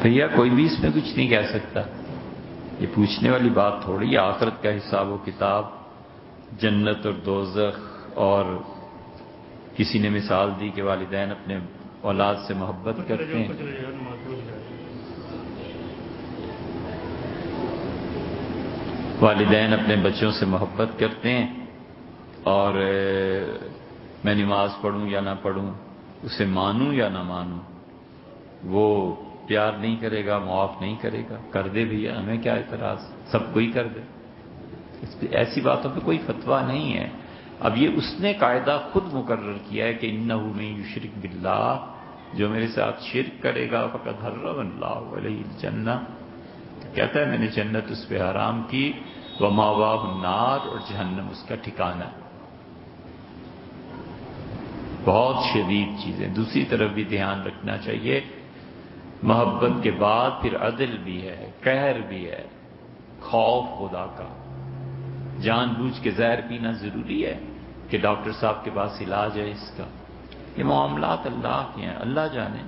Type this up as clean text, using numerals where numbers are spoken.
بھیا کوئی بھی اس میں کچھ نہیں کہہ سکتا. یہ پوچھنے والی بات تھوڑی ہے. آخرت کا حساب و کتاب، جنت اور دوزخ. اور کسی نے مثال دی کہ والدین اپنے اولاد سے محبت کرتے ہیں. والدین اپنے بچوں سے محبت کرتے ہیں، اور میں نماز پڑھوں یا نہ پڑھوں، اسے مانوں یا نہ مانوں، وہ پیار نہیں کرے گا، معاف نہیں کرے گا. کر دے بھیا، ہمیں کیا اعتراض، سب کوئی کر دے. ایسی باتوں پہ کوئی فتویٰ نہیں ہے. اب یہ اس نے قاعدہ خود مقرر کیا ہے کہ انہ من یشرک باللہ، جو میرے ساتھ شرک کرے گا فقد حرم اللہ علیہ الجنہ، کہتا ہے میں نے جنت اس پہ حرام کی، ومأواہ النار، اور جہنم اس کا ٹھکانہ. بہت شدید چیزیں. دوسری طرف بھی دھیان رکھنا چاہیے، محبت کے بعد پھر عدل بھی ہے، قہر بھی ہے، خوف خدا کا. جان بوجھ کے زہر پینا ضروری ہے کہ ڈاکٹر صاحب کے پاس علاج ہے اس کا. یہ معاملات اللہ کے ہیں، اللہ جانے.